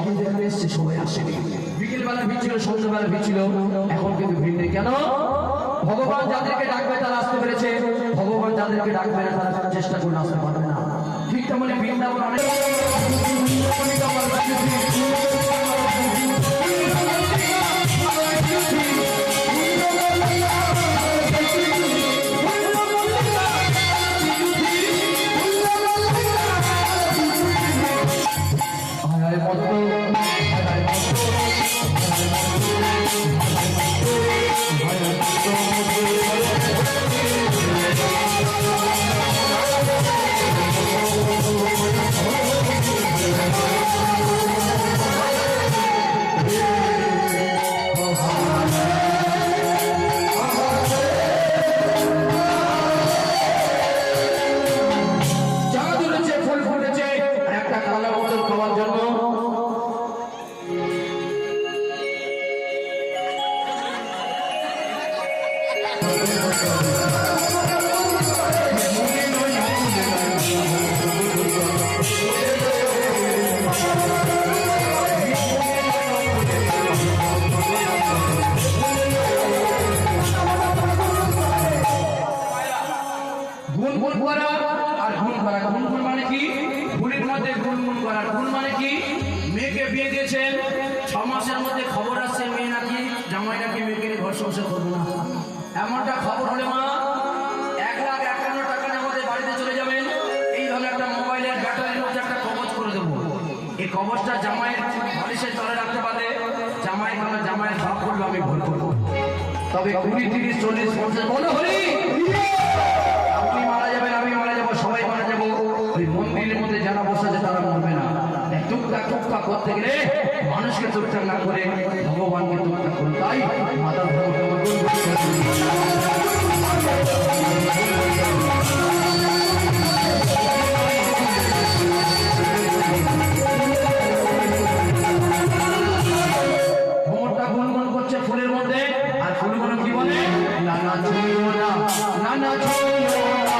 কিন্তু এখানে এসছে, সবাই আসেনি। বিকেলবেলা ভিড় ছিল, সন্ধ্যাবেলা ভিড় ছিল, এখন কিন্তু ভিড় নেই। কেন? ভগবান যাদেরকে ডাকবে তারা আসতে পেরেছে, ভগবান যাদেরকে ডাকবে না তারা চেষ্টা করে আসতে পারবে না। ঠিক তেমনি বৃন্দাবন অনেক এমনটা খবর হলে মা 1,51,000 টাকা নিয়ে আমাদের বাড়িতে চলে যাবেন। এই ধরনের একটা মোবাইলের ব্যাটারির মধ্যে একটা কবচ করে দেবো। এই কবচটা জামাইয়ের বালিশের তলে রাখতে পারে। জামাইয়ের ভাব করবে আমি ভুল করবো। তবে 20, 30, 40, 50 মনে হলি আপনি মারা যাবেন, আমি মারা যাবো, সবাই মারা যাবো। ওই মন্দিরের মধ্যে যারা বসে আছে তারা মরবে না। টুকটাক করতে গেলে মানুষকে টুকটাক না করে ভগবানকে টুকটাক করুন। তাই মাতা ভ্রমণটা গুনগুন করছে ফুলের মধ্যে, আর ফুলগুলো কি বলে? নানা ছুঁয়ো না, নানা ছুঁয়ো না।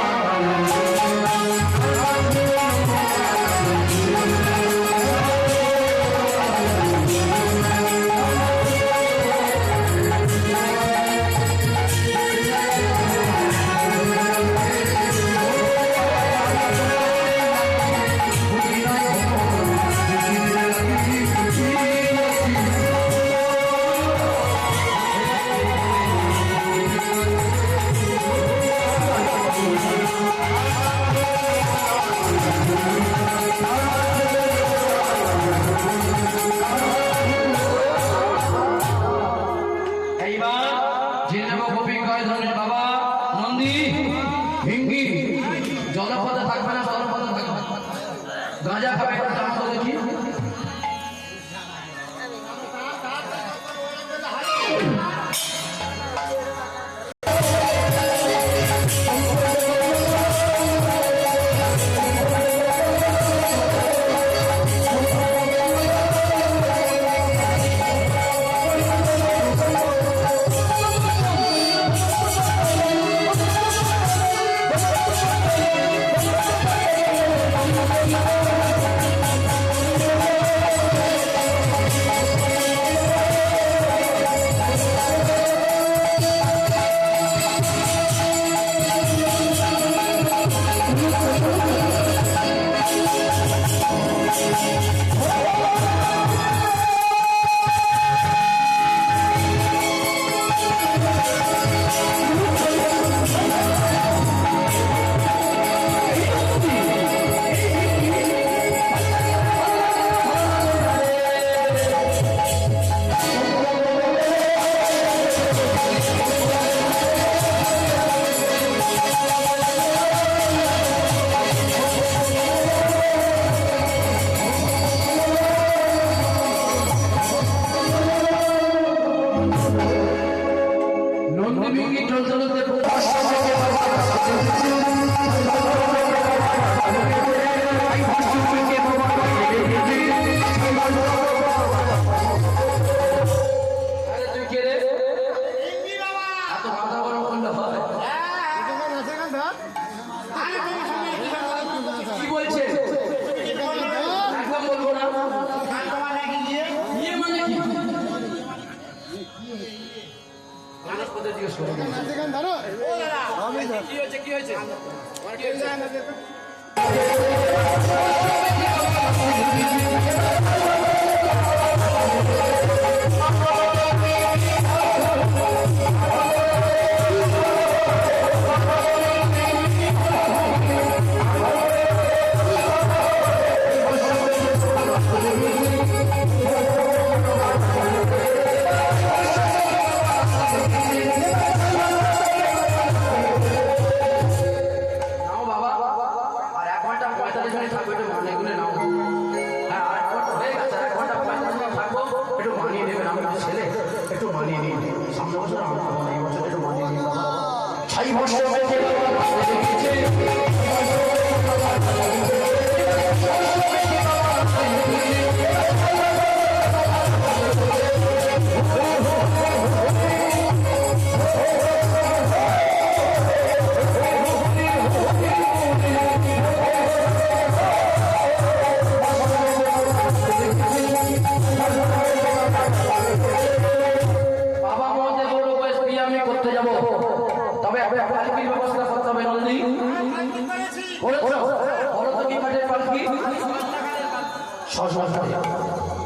কি হয়েছে কি হয়েছে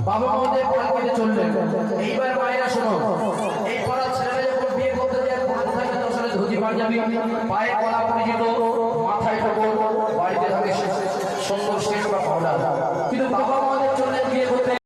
বাবা আমাদের পালকিতে চললেন। এইবার মায়েরা শোনো, এই পড়া ছেলেরা যখন বিয়ে করতে যায় পড়তে থাকে দশরে ধুতি পাঞ্জাবি, পায়ে কলা পরিচিত, মাথায় ঠোকর, বাড়িতে থাকে সুন্দর শেষ বা পাউডার। কিন্তু বাবা মা